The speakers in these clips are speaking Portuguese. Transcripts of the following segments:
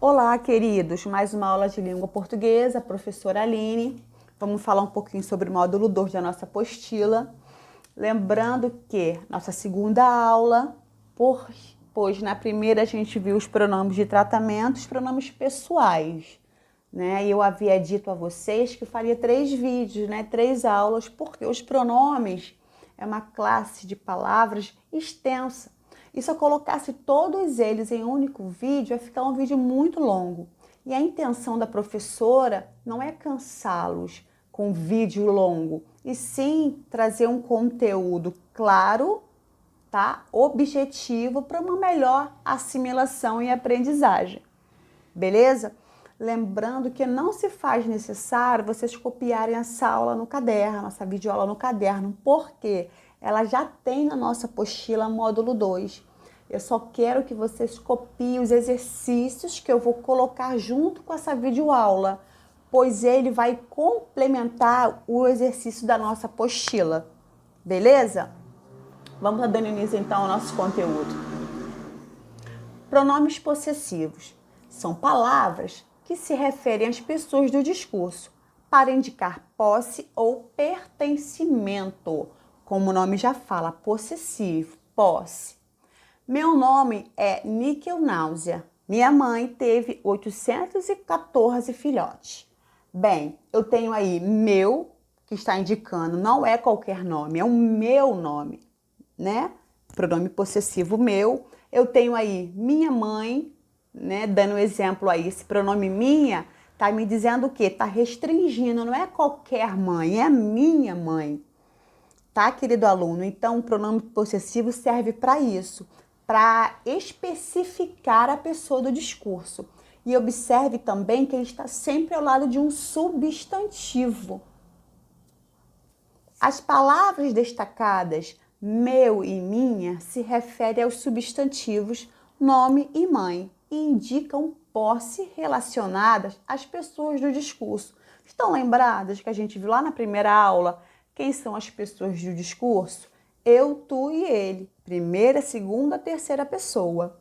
Olá, queridos! Mais uma aula de língua portuguesa, professora Aline. Vamos falar um pouquinho sobre o módulo 2 da nossa apostila. Lembrando que nossa segunda aula, pois na primeira a gente viu os pronomes de tratamento, os pronomes pessoais, né? E eu havia dito a vocês que faria 3 vídeos, né? 3 aulas, porque os pronomes é uma classe de palavras extensa. E se eu colocasse todos eles em um único vídeo, ia ficar um vídeo muito longo. E a intenção da professora não é cansá-los com vídeo longo, e sim trazer um conteúdo claro, tá? Objetivo para uma melhor assimilação e aprendizagem. Beleza? Lembrando que não se faz necessário vocês copiarem essa aula no caderno, essa videoaula no caderno, porque ela já tem na nossa apostila módulo 2. Eu só quero que vocês copiem os exercícios que eu vou colocar junto com essa videoaula, pois ele vai complementar o exercício da nossa apostila. Beleza? Vamos lá dando início então ao nosso conteúdo. Pronomes possessivos são palavras que se referem às pessoas do discurso para indicar posse ou pertencimento, como o nome já fala, possessivo, posse. Meu nome é Níquel Náusea. Minha mãe teve 814 filhotes. Bem, eu tenho aí meu, que está indicando, não é qualquer nome, é o meu nome, né? Pronome possessivo meu. Eu tenho aí minha mãe, né? Dando exemplo aí, esse pronome minha tá me dizendo o quê? Tá restringindo, não é qualquer mãe, é a minha mãe. Tá, querido aluno? Então, o pronome possessivo serve para isso, para especificar a pessoa do discurso. E observe também que ele está sempre ao lado de um substantivo. As palavras destacadas meu e minha se referem aos substantivos nome e mãe e indicam posse relacionadas às pessoas do discurso. Estão lembradas que a gente viu lá na primeira aula quem são as pessoas do discurso? Eu, tu e ele. Primeira, segunda, terceira pessoa.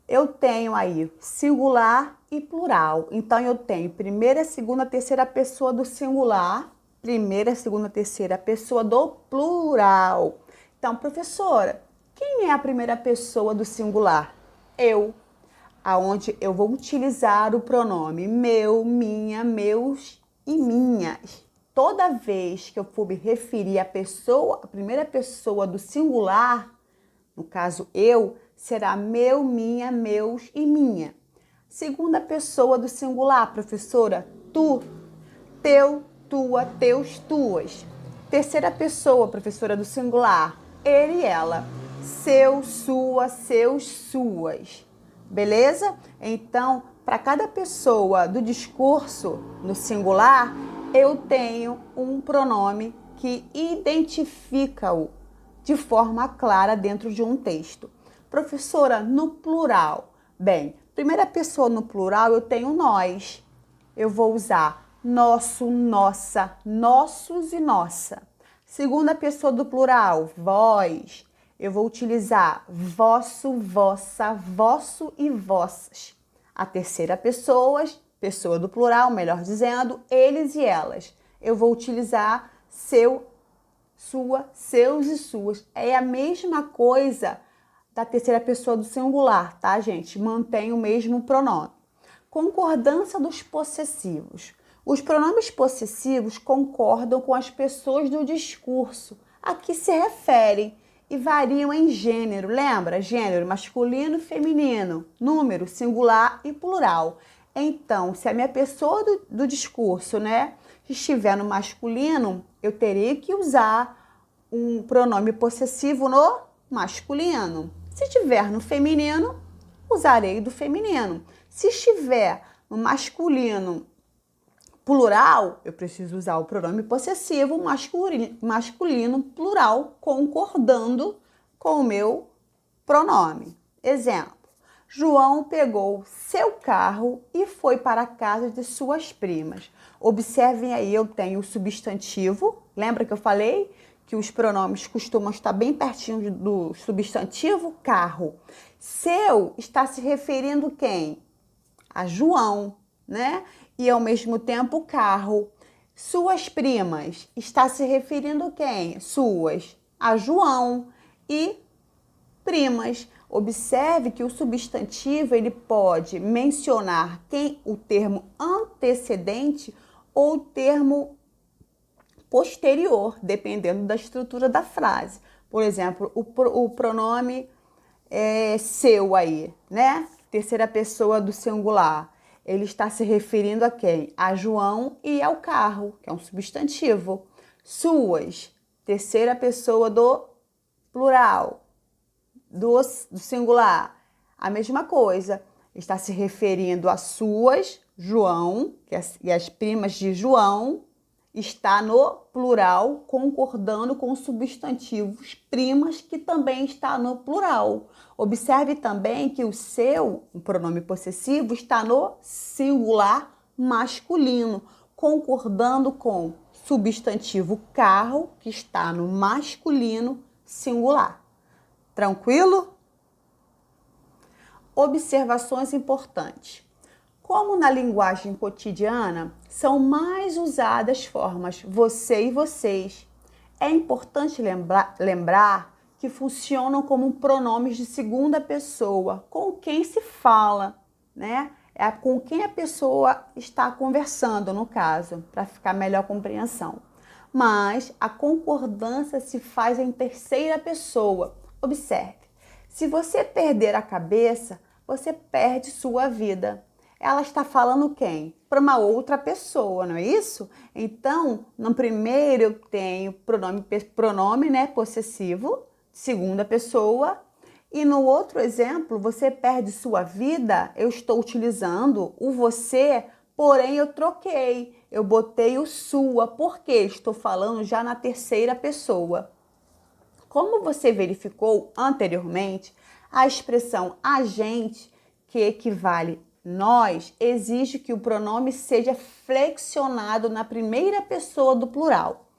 Eu tenho aí singular e plural. Então, eu tenho primeira, segunda, terceira pessoa do singular, primeira, segunda, terceira pessoa do plural. Então, professora, quem é a primeira pessoa do singular? Eu, aonde eu vou utilizar o pronome meu, minha, meus e minhas. Toda vez que eu for me referir à pessoa, a primeira pessoa do singular, no caso eu, será meu, minha, meus e minha. Segunda pessoa do singular, professora, tu, teu, tua, teus, tuas. Terceira pessoa, professora do singular, ele e ela. Seu, sua, seus, suas. Beleza? Então, para cada pessoa do discurso no singular, eu tenho um pronome que identifica-o de forma clara dentro de um texto. Professora, no plural. Bem, primeira pessoa no plural eu tenho nós. Eu vou usar nosso, nossa, nossos e nossa. Segunda pessoa do plural, vós. Eu vou utilizar vosso, vossa, vosso e vossas. A terceira pessoa do plural, melhor dizendo, eles e elas. Eu vou utilizar seu, sua, seus e suas. É a mesma coisa da terceira pessoa do singular, tá, gente? Mantém o mesmo pronome. Concordância dos possessivos. Os pronomes possessivos concordam com as pessoas do discurso a que se referem e variam em gênero. Lembra? Gênero masculino e feminino, número singular e plural. Então, se a minha pessoa do discurso, né, estiver no masculino, eu teria que usar um pronome possessivo no masculino. Se estiver no feminino, usarei do feminino. Se estiver no masculino plural, eu preciso usar o pronome possessivo masculino plural, concordando com o meu pronome. Exemplo: João pegou seu carro e foi para a casa de suas primas. Observem aí, eu tenho o substantivo. Lembra que eu falei que os pronomes costumam estar bem pertinho do substantivo carro. Seu está se referindo quem? A João, né? E ao mesmo tempo carro. Suas primas está se referindo quem? Suas, a João e primas. Observe que o substantivo ele pode mencionar quem o termo antecedente ou o termo posterior, dependendo da estrutura da frase. Por exemplo, o pronome seu aí, né? Terceira pessoa do singular. Ele está se referindo a quem? A João e ao carro, que é um substantivo. Suas, terceira pessoa do plural, do singular. A mesma coisa. Está se referindo a suas, João, e as primas de João, está no plural, concordando com os substantivos primas, que também está no plural. Observe também que o seu, o pronome possessivo, está no singular masculino, concordando com substantivo carro, que está no masculino singular. Tranquilo? Observações importantes. Como na linguagem cotidiana são mais usadas formas você e vocês, é importante lembrar que funcionam como pronomes de segunda pessoa, com quem se fala, né? É com quem a pessoa está conversando, no caso, para ficar melhor compreensão. Mas a concordância se faz em terceira pessoa. Observe, se você perder a cabeça, você perde sua vida. Ela está falando quem? Para uma outra pessoa, não é isso? Então, no primeiro eu tenho pronome, né, possessivo, segunda pessoa, e no outro exemplo, você perde sua vida, eu estou utilizando o você, porém eu troquei, eu botei o sua, porque estou falando já na terceira pessoa. Como você verificou anteriormente, a expressão a gente, que equivale nós, exige que o pronome seja flexionado na primeira pessoa do plural.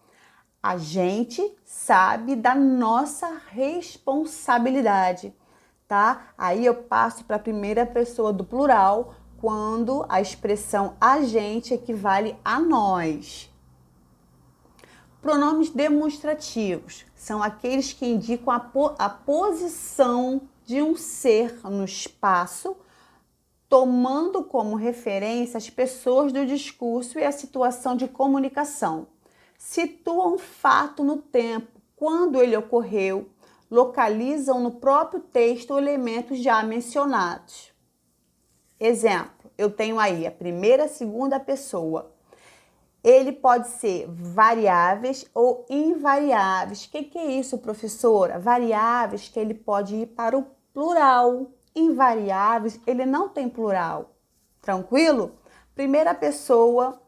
A gente sabe da nossa responsabilidade, tá? Aí eu passo para a primeira pessoa do plural quando a expressão a gente equivale a nós. Pronomes demonstrativos são aqueles que indicam a posição de um ser no espaço, tomando como referência as pessoas do discurso e a situação de comunicação. Situam um fato no tempo, quando ele ocorreu, localizam no próprio texto elementos já mencionados. Exemplo, eu tenho aí a primeira e segunda pessoa. Ele pode ser variáveis ou invariáveis. O que é isso, professora? Variáveis que ele pode ir para o plural. Invariáveis, ele não tem plural. Tranquilo? Primeira pessoa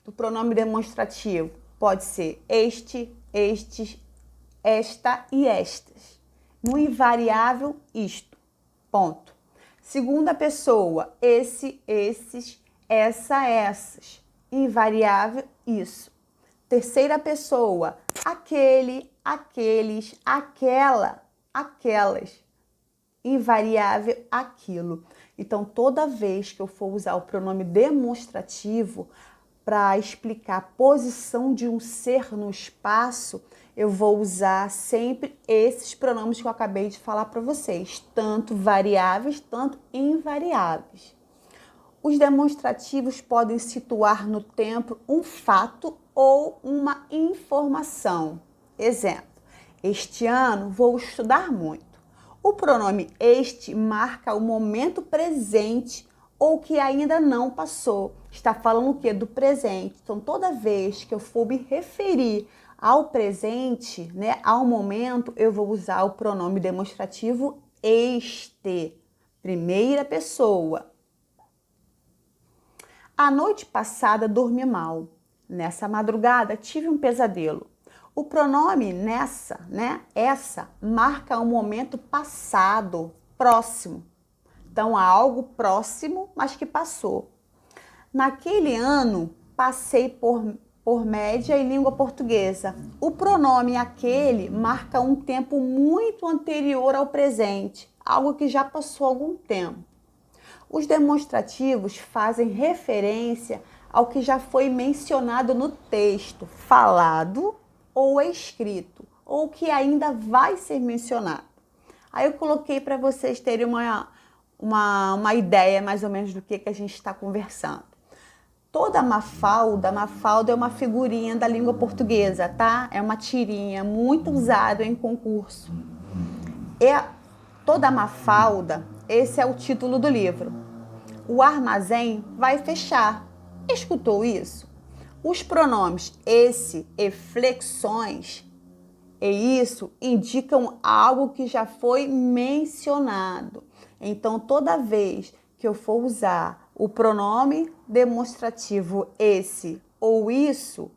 do pronome demonstrativo pode ser este, estes, esta e estas. No invariável, isto. Ponto. Segunda pessoa, esse, esses, essa, essas. Invariável, isso. Terceira pessoa, aquele, aqueles, aquela, aquelas. Invariável, aquilo. Então, toda vez que eu for usar o pronome demonstrativo para explicar a posição de um ser no espaço, eu vou usar sempre esses pronomes que eu acabei de falar para vocês, tanto variáveis, tanto invariáveis. Os demonstrativos podem situar no tempo um fato ou uma informação. Exemplo, este ano vou estudar muito. O pronome este marca o momento presente ou que ainda não passou. Está falando o quê? Do presente. Então, toda vez que eu for me referir ao presente, né, ao momento, eu vou usar o pronome demonstrativo este, primeira pessoa. A noite passada dormi mal. Nessa madrugada tive um pesadelo. O pronome nessa, né, essa, marca um momento passado, próximo. Então, há algo próximo, mas que passou. Naquele ano, passei por por média em língua portuguesa. O pronome aquele marca um tempo muito anterior ao presente, algo que já passou algum tempo. Os demonstrativos fazem referência ao que já foi mencionado no texto, falado ou escrito, ou que ainda vai ser mencionado. Aí eu coloquei para vocês terem uma ideia mais ou menos do que a gente está conversando. Toda Mafalda é uma figurinha da língua portuguesa, tá? É uma tirinha muito usada em concurso. Toda Mafalda, esse é o título do livro. O armazém vai fechar. Escutou isso? Os pronomes esse e flexões e isso indicam algo que já foi mencionado. Então, toda vez que eu for usar o pronome demonstrativo esse ou isso,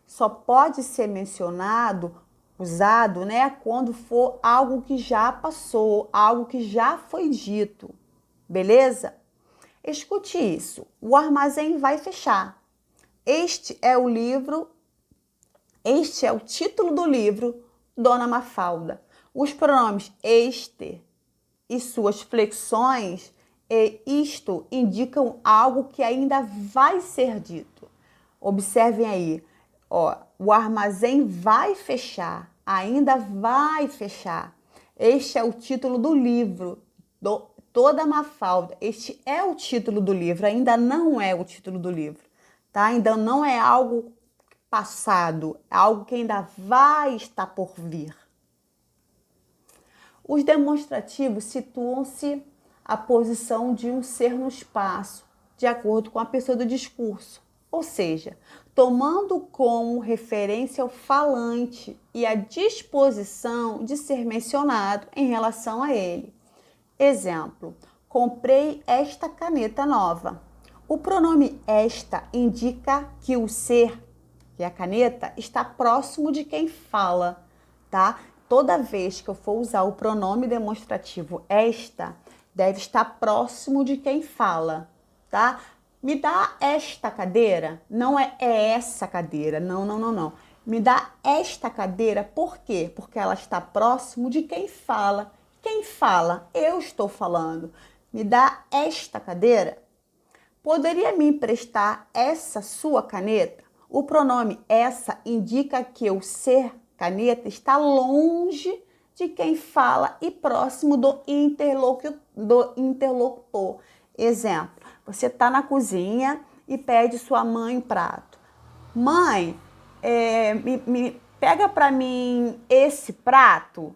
só pode ser usado, né, quando for algo que já passou, algo que já foi dito. Beleza? Escute isso. O armazém vai fechar. Este é o título do livro Dona Mafalda. Os pronomes este e suas flexões e isto indicam algo que ainda vai ser dito. Observem aí, ó, o armazém vai fechar, ainda vai fechar. Este é o título do livro, Toda Mafalda. Este é o título do livro, ainda não é o título do livro, tá? Ainda não é algo passado, é algo que ainda vai estar por vir. Os demonstrativos situam-se à posição de um ser no espaço, de acordo com a pessoa do discurso, ou seja, tomando como referência o falante e a disposição de ser mencionado em relação a ele. Exemplo, comprei esta caneta nova. O pronome esta indica que o ser, que é a caneta, está próximo de quem fala, tá? Toda vez que eu for usar o pronome demonstrativo esta, deve estar próximo de quem fala, tá? Me dá esta cadeira, não é essa cadeira, não. Me dá esta cadeira, por quê? Porque ela está próximo de quem fala. Quem fala? Eu estou falando. Me dá esta cadeira? Poderia me emprestar essa sua caneta? O pronome essa indica que o ser caneta está longe de quem fala e próximo do interlocutor. Exemplo, você está na cozinha e pede sua mãe um prato. Mãe, pega para mim esse prato.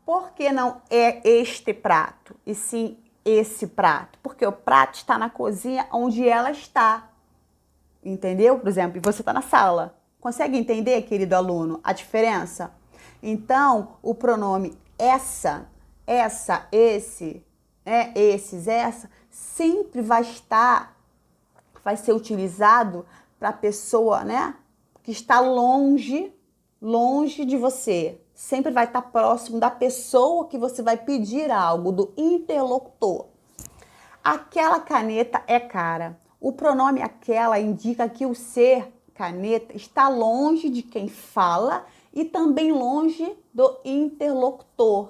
Por que não é este prato e sim esse prato? Porque o prato está na cozinha onde ela está. Entendeu? Por exemplo, e você está na sala. Consegue entender, querido aluno, a diferença? Então, o pronome essa, esse, esses, essa, sempre vai ser utilizado para a pessoa, né, que está longe de você. Sempre vai estar próximo da pessoa que você vai pedir algo, do interlocutor. Aquela caneta é cara. O pronome aquela indica que o ser caneta está longe de quem fala e também longe do interlocutor,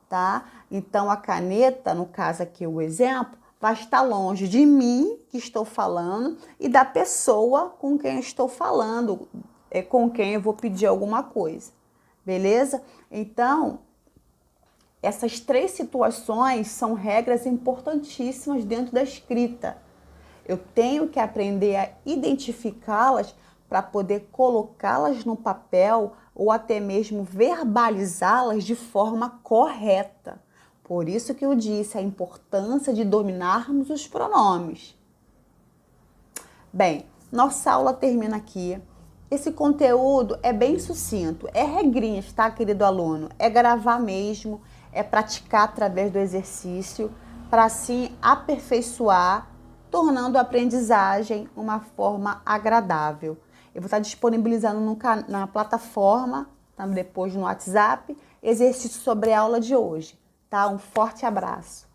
tá? Então, a caneta, no caso aqui o exemplo, vai estar longe de mim, que estou falando, e da pessoa com quem eu estou falando, com quem eu vou pedir alguma coisa. Beleza? Então, essas três situações são regras importantíssimas dentro da escrita. Eu tenho que aprender a identificá-las para poder colocá-las no papel ou até mesmo verbalizá-las de forma correta. Por isso que eu disse a importância de dominarmos os pronomes. Bem, nossa aula termina aqui. Esse conteúdo é bem sucinto, é regrinhas, tá, querido aluno? É gravar mesmo, é praticar através do exercício, para assim aperfeiçoar, tornando a aprendizagem uma forma agradável. Eu vou estar disponibilizando na plataforma, tá, depois no WhatsApp, exercício sobre a aula de hoje, tá? Um forte abraço.